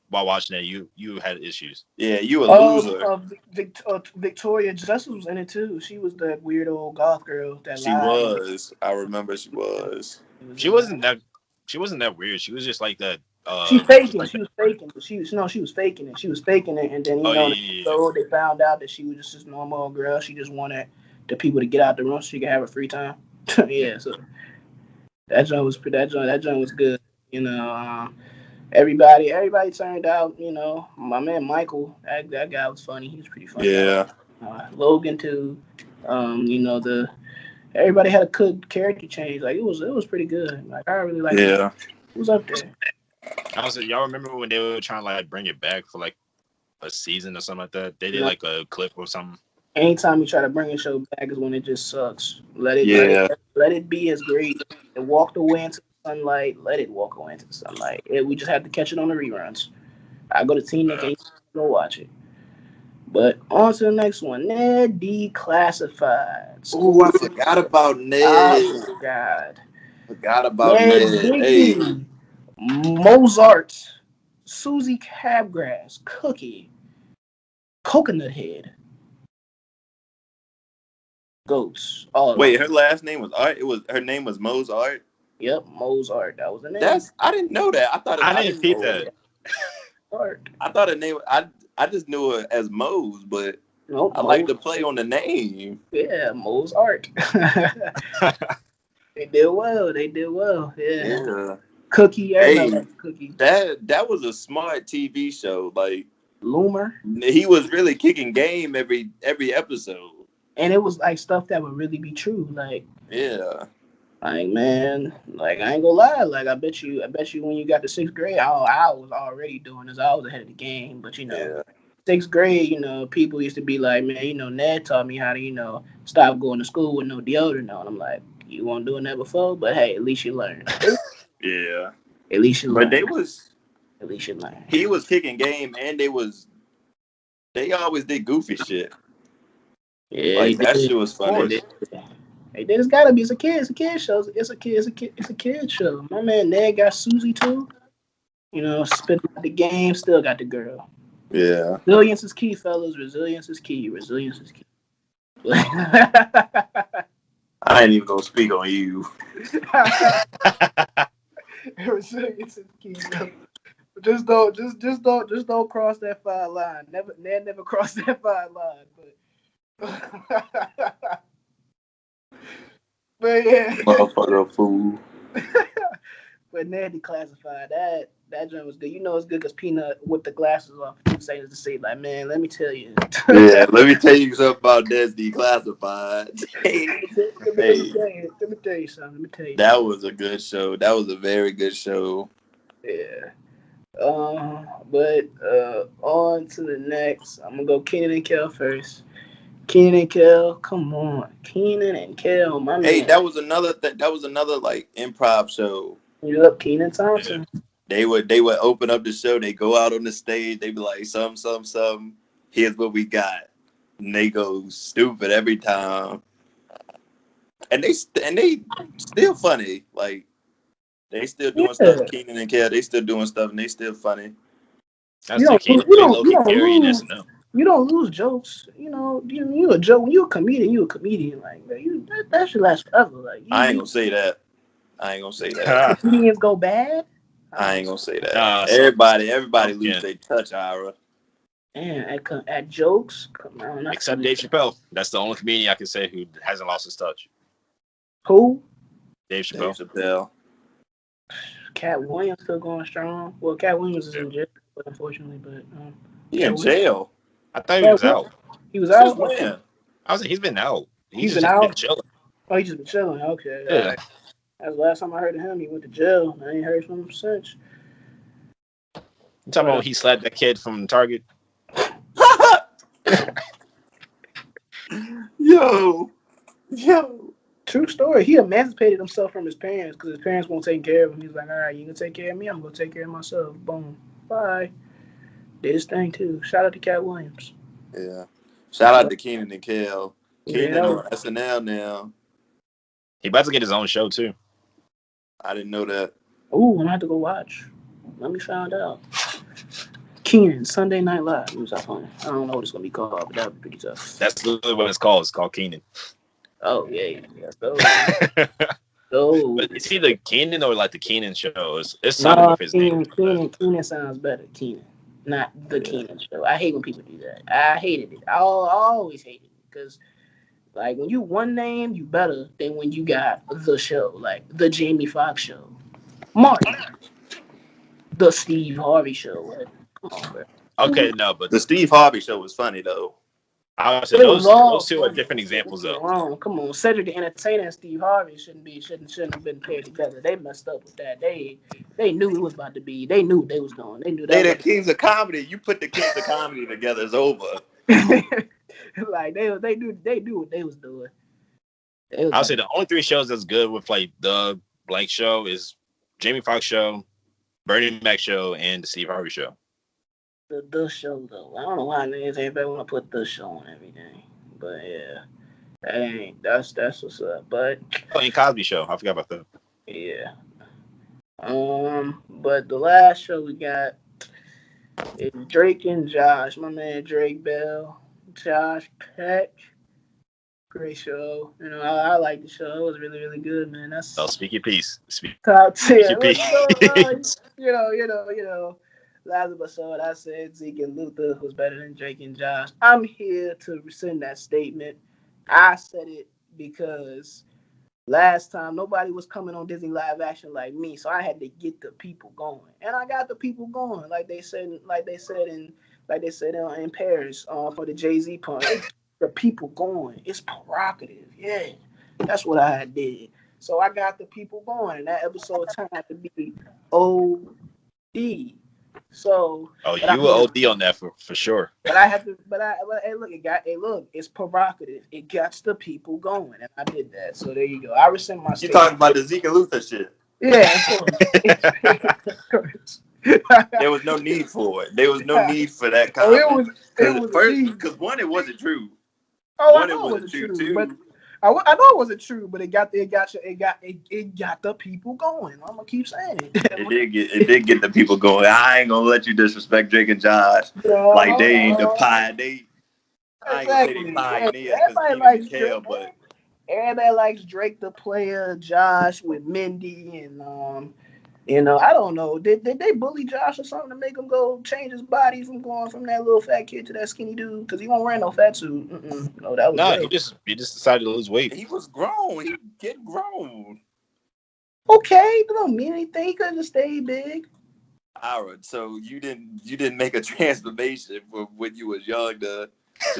while watching that, you had issues. Yeah, you a loser. Victoria Justice was in it too. She was that weird old goth girl. She was. I remember she was. She wasn't that weird. She was just like that. She was faking it. She was faking it, and then so they found out that she was just this normal old girl. She just wanted the people to get out the room so she could have her free time. Yeah, so that joint was good. You know, everybody turned out. You know, my man Michael, that guy was funny. He was pretty funny. Yeah. Logan too. You know, everybody had a good character change. Like it was pretty good. Like I really liked it. Yeah. It was up there. Y'all remember when they were trying to like bring it back for like a season or something like that? They did like a clip or something. Anytime you try to bring a show back is when it just sucks. Yeah. Let it be as great. It walked away into the sunlight. Let it walk away into the sunlight. We just have to catch it on the reruns. I go to Teen Nick and go watch it. But on to the next one. Ned Declassified. Oh, I forgot about Ned. Oh my God. Forgot about Ned. Hey. Digby, Mozart, Susie Cabgrass, Cookie, Coconut Head, Goats. All Wait, her last name was Art. Her name was Mozart. Yep, Mozart. That was the name. I didn't know that. I didn't see that. Art. I thought her name. I just knew her as Mose, but nope, I like to play on the name. Yeah, Mozart. They did well. Yeah. Cookie. Hey, Cookie. That was a smart TV show. Like Loomer. He was really kicking game every episode. And it was like stuff that would really be true. Like yeah. Like man, like I ain't gonna lie. Like I bet you when you got to 6th grade, I was already doing this. I was ahead of the game. But 6th grade, people used to be like, man, Ned taught me how to, stop going to school with no deodorant on. I'm like, you weren't doing that before, but hey, at least you learned. Yeah. At least you learned. But at least you learned. He was kicking game, and they always did goofy shit. Yeah, like that shit was funny. Hey, there's gotta be. It's a kid show. It's a kid show. My man Ned got Susie too. Spitting out the game, still got the girl. Yeah. Resilience is key, fellas. Resilience is key. I ain't even gonna speak on you. Resilience is key. Just don't cross that fine line. Never cross that fine line. But yeah, motherfucker fool. But Ned Declassified, that joint was good. It's good because Peanut whipped the glasses off 2 seconds to say, like, man, let me tell you. Yeah, let me tell you something about Ned Declassified. Let me tell you something. That was a good show. That was a very good show. Yeah. But on to the next. I'm gonna go Kenan and Kel first. Kenan and Kel, come on, Kenan and Kel, my man. Hey, that was another like improv show. Yep, Kenan Thompson. They would open up the show. They go out on the stage. They be like, some. Here's what we got, and they go stupid every time. And they still funny. Like they still doing stuff. Kenan and Kel, they still doing stuff, and they still funny. That's the Kenan. You don't lose jokes. You a joke. When you a comedian, Like that should last forever. Like I ain't gonna say that. Comedians go bad. I ain't gonna say that. Everybody lose their touch, Ira. And at jokes, come on. Except Dave Chappelle. That's the only comedian I can say who hasn't lost his touch. Who? Dave Chappelle. Cat Williams still going strong. Well, Cat Williams is in jail, unfortunately, but he in jail. I thought he was out. He was out. When? I was like, he's been out. He's been out. Been chilling. Oh, he's just been chilling. Okay. Yeah. That's the last time I heard of him. He went to jail. I ain't heard from him since. You talking about he slapped that kid from Target? Yo. True story. He emancipated himself from his parents because his parents won't take care of him. He's like, all right, you gonna take care of me? I'm gonna take care of myself. Boom. Bye. Did his thing too. Shout out to Cat Williams. Yeah. Shout out to Kenan and Kel. Kenan on SNL now. He about to get his own show too. I didn't know that. Ooh, I'm gonna have to go watch. Let me find out. Kenan, Sunday Night Live. Who's that funny? I don't know what it's gonna be called, but that would be pretty tough. That's literally what it's called. It's called Kenan. Oh yeah. But it's either Kenan or like the Kenan show. It's something with his name. Kenan sounds better. Kenan, not the Kenan show. I hate when people do that. I hated it. I always hated it because, like, when you one name, you better than when you got the show, like the Jamie Foxx show, Martin, the Steve Harvey show. Like, come on, bro. Okay, no, but the Steve Harvey show was funny though. I would say those two are different examples though. Wrong. Come on, Cedric the Entertainer and Steve Harvey shouldn't have been paired together. They messed up with that. They knew it was about to be. They knew what they was doing. They knew that. They the kings of comedy. You put the kings of comedy together, it's over. Like they do what they was doing. I'll say the only 3 shows that's good with like the blank show is Jamie Foxx show, Bernie Mac show, and the Steve Harvey show. The show though. I don't know why niggas everybody want to put the show on everything, but yeah, that's what's up. But and Cosby show, I forgot about that. Yeah. But the last show we got is Drake and Josh. My man Drake Bell, Josh Peck. Great show. You know, I like the show. It was really, really good, man. That's speak your piece. Speak top 10. your piece. You know. Last episode I said Zeke and Luther was better than Drake and Josh. I'm here to rescind that statement. I said it because last time nobody was coming on Disney live action like me, so I had to get the people going, and I got the people going, like they said in Paris for the Jay-Z part. The people going. It's provocative, yeah. That's what I did. So I got the people going, and that episode turned out to be OD. So you were OD on that for sure. But look, it's provocative. It gets the people going, and I did that. So there you go. I rescind my statement. You talking about the Zeke and Luther shit? Yeah. There was no need for it. There was no need for that comment. It was first because one, it wasn't true. Oh, I know it wasn't true, too. But I know it wasn't true, but it got the people going. I'm gonna keep saying it. It did get the people going. I ain't gonna let you disrespect Drake and Josh like they ain't the pioneer. I ain't gonna say they pioneer because likes Kel, Drake, but everybody likes Drake the player, Josh with Mindy, and I don't know. Did they bully Josh or something to make him go change his body from going from that little fat kid to that skinny dude? Because he won't wear no fat suit. No, that was he just decided to lose weight. He was grown. He get grown. Okay, that don't mean anything. He could have just stayed big. Alright, so you didn't make a transformation from when you was young to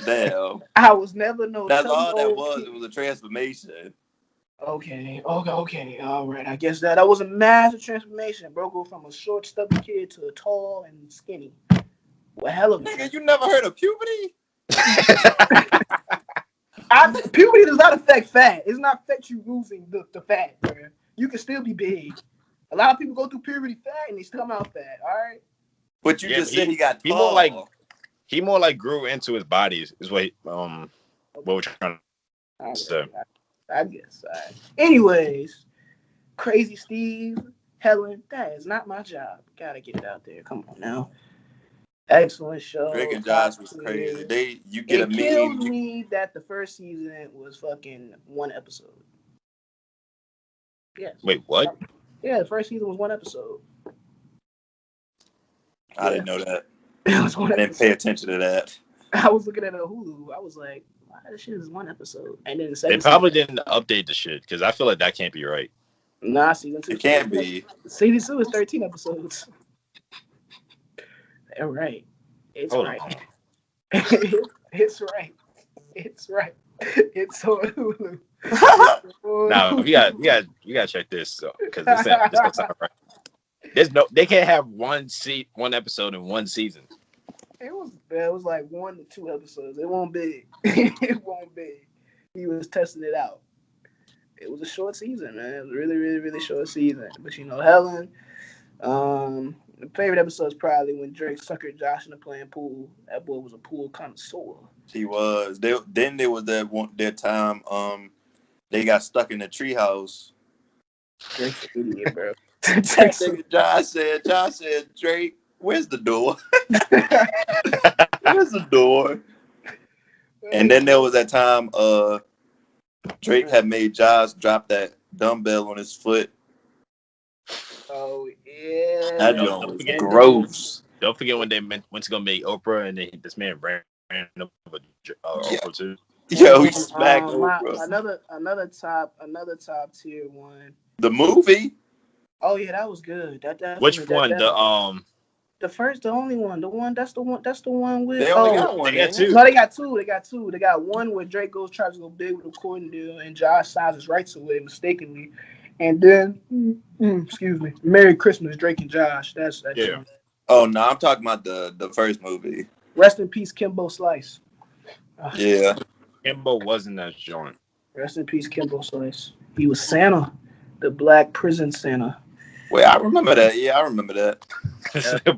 now. I was never no. That's all that was. Kid. It was a transformation. Okay, all right. I guess that was a massive transformation, bro. Go from a short, stubby kid to a tall and skinny. Well, hell of a nigga, you never heard of puberty? Puberty does not affect fat. It's not affect you losing the fat, bro. You can still be big. A lot of people go through puberty fat and they still come out fat. All right. But you just said he got tall. He more like grew into his body. Is what we're trying to say. I guess. All right. Anyways, Crazy Steve, Helen, that is not my job. Gotta get it out there. Come on now. Excellent show. Drake and Josh was crazy. You get a meme. It killed me that the first season was fucking one episode. Yes. Wait, what? Yeah, the first season was one episode. I didn't know that. It was one I didn't pay attention to that. I was looking at a Hulu. I was like, why this shit is one episode? And then they probably didn't update the shit because I feel like that can't be right. Nah, season 2. It can't be. Season 2 is 13 episodes. They're right. It's right. It's right. It's right. It's on Hulu. No, you gotta check this because this don't sound right. They can't have one episode in one season. It was like 1 to 2 episodes. It won't be. It won't be. He was testing it out. It was a short season, man. It was really, really, really short season. But Helen, the favorite episode is probably when Drake suckered Josh into playing pool. That boy was a pool connoisseur. He was. Then there was that time they got stuck in the treehouse. Drake's an idiot, bro. Josh said, Drake, where's the door? Where's the door? And then there was that time Drake had made Josh drop that dumbbell on his foot. Oh, yeah. That joint was gross. Don't forget when they went to go make Oprah and then this man ran over Oprah too. Yo, he smacked Oprah. Another top tier one. The movie? Oh yeah, that was good. Which one? The first, the only one. That's the one with. They only got one. They got two. No, they got two. They got one where Drake tries to go big with a recording deal, and Josh signs his rights away mistakenly, and then, excuse me, Merry Christmas, Drake and Josh. That's yeah. One. Oh no, I'm talking about the first movie. Rest in peace, Kimbo Slice. Yeah. Kimbo wasn't that joint. Rest in peace, Kimbo Slice. He was Santa, the black prison Santa. Wait, I remember that. Yeah, I remember that.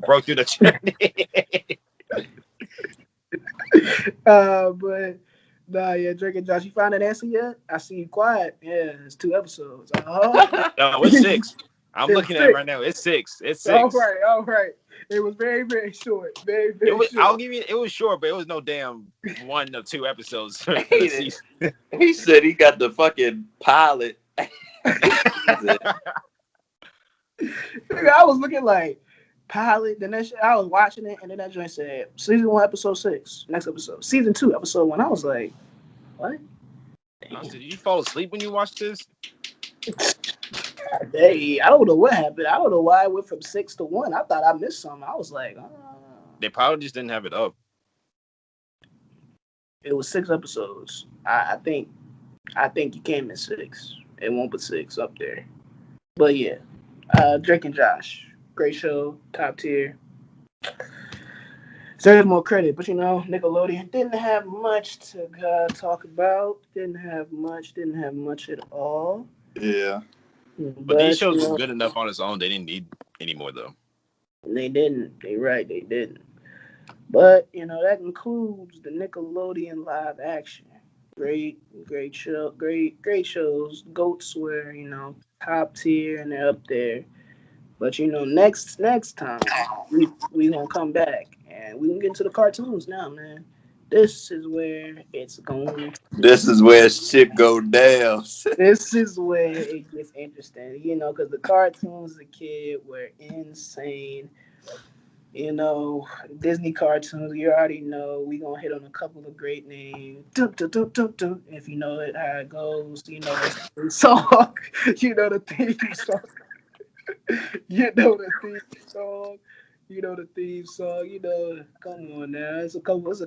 Broke through the chimney. But nah, yeah, Drake and Josh, you found an answer yet? I see you quiet. Yeah, it's 2 episodes. No, it's 6. I'm It's looking at 6. it right now. It's 6. It's 6. All right. It was very, very short. Very, very short. I'll give you. It was short, but it was no damn 1 or 2 episodes. He said he got the fucking pilot. I was looking like pilot. Then that shit, I was watching it, and then that joint said season 1, episode 6. Next episode, season 2, episode 1. I was like, what? Did you fall asleep when you watched this? Hey, I don't know what happened. I don't know why it went from 6 to 1. I thought I missed something. I was like, They probably just didn't have it up. It was 6 episodes. I think you came in 6. It won't put 6 up there. But yeah, Drake and Josh, great show, top tier. Deserves more credit, but Nickelodeon didn't have much to talk about. Didn't have much at all. Yeah. But these shows were good enough on its own. They didn't need any more, though. They didn't. They didn't. But, that includes the Nickelodeon live action. Great show. Great shows. GOATs were, top tier and they're up there. But, next time, we going to come back and we going to get into the cartoons now, man. This is where it's going. This is where shit go down. This is where it gets interesting, because the cartoons as a kid were insane. Disney cartoons, you already know. We gonna hit on a couple of great names. Dun, dun, dun, dun, dun. If you know it, how it goes, the theme song. The theme song. The theme song. Come on now. It's a couple of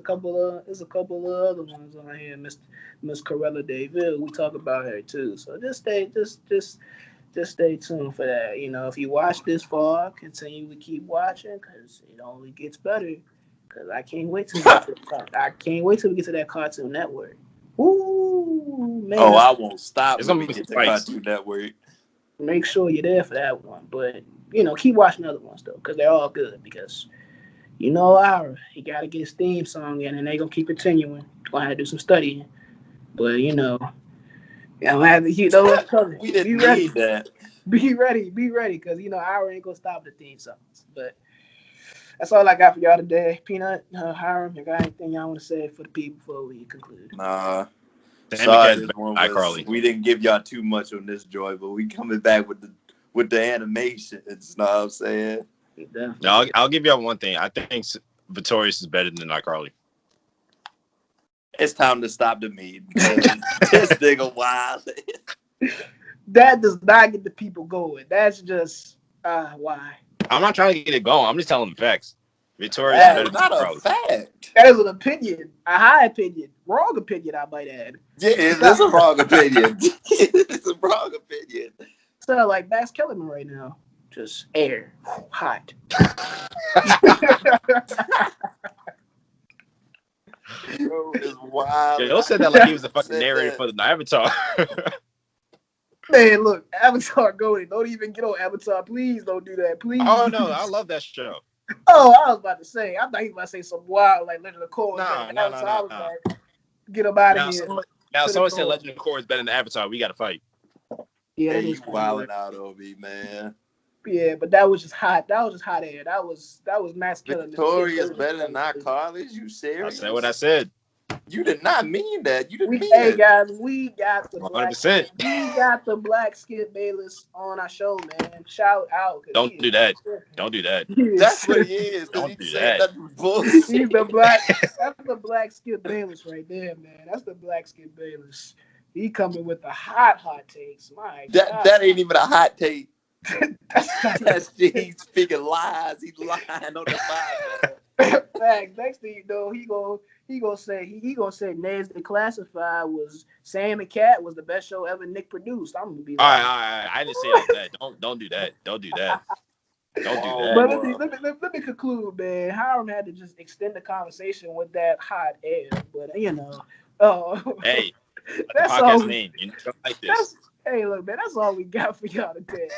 other ones on here. Miss Corella Deville. We talk about her too. So just stay tuned for that. If you watch this far, continue to keep watching because it only gets better. Because I can't wait till we get to that Cartoon Network. Ooh, man. Oh, I won't stop. It's gonna be the Cartoon Network. Make sure you're there for that one, but keep watching other ones though, because they're all good. Because Ira, he got to get his theme song in, and they gonna keep continuing. Gonna have to do some studying, but I'm gonna have to, we didn't need that. Be ready, because Ira ain't gonna stop the theme songs. But that's all I got for y'all today. Peanut, Hiram, you got anything y'all want to say for the people before we conclude? Nah. Sorry, iCarly. We didn't give y'all too much on this joy, but we coming back with the animation. It's know what I'm saying. No, I'll give y'all one thing. I think Victorious is better than iCarly. It's time to stop the meme. This nigga wild. That does not get the people going. That's just why. I'm not trying to get it going. I'm just telling the facts. Victorious That is is better than not a iCarly. fact. That is an opinion, a high opinion, wrong opinion, I might add. Yeah, it's a wrong opinion. It's a wrong opinion. Sound like Max Kellerman right now. Just air, hot. Bro, it's wild. They said that like he was a fucking narrator for the Avatar. Man, look, Avatar going. Don't even get on Avatar. Please don't do that. Please. Oh no, I love that show. Oh, I was about to say. I thought he was about to say some wild like Legend of Korra. No. Like, get him out of here. Someone said Legend of Korra is better than Avatar. We got to fight. Yeah, hey, you wilding out on me, man. Yeah, but that was just hot. That was just hot air. That was Max Kellerman. Victoria's better than iCarly? You serious? I said what I said. You did not mean that. You didn't mean hey that. guys, we got the 100%. We got the black Skip Bayless on our show, man. Shout out. Don't do that. Don't do that. That's what he is. Don't do that. That's bullshit. He's the black. That's the black Skip Bayless right there, man. That's the black Skip Bayless. He coming with the hot takes. My God. That ain't even a hot take. That's he's speaking lies. He's lying on the fire. Fact. Next thing you know, he gonna say Ned's Declassified was Sam and Cat was the best show ever Nick produced. I'm gonna be like, all right. I didn't say it like that. Don't do that. Don't do that. Don't do Oh, But that. let me conclude, man. Hiram had to just extend the conversation with that hot air, but Hey, that's the that's all. podcast name. You don't like this. That's hey, look, man. That's all we got for y'all today.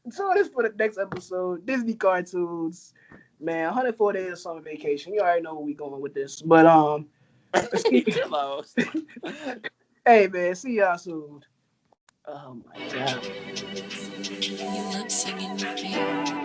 So this for the next episode. Disney cartoons, man. 104 days of summer vacation. You already know where we going with this, but hey, man. See y'all soon. Oh my god. You love singing with me.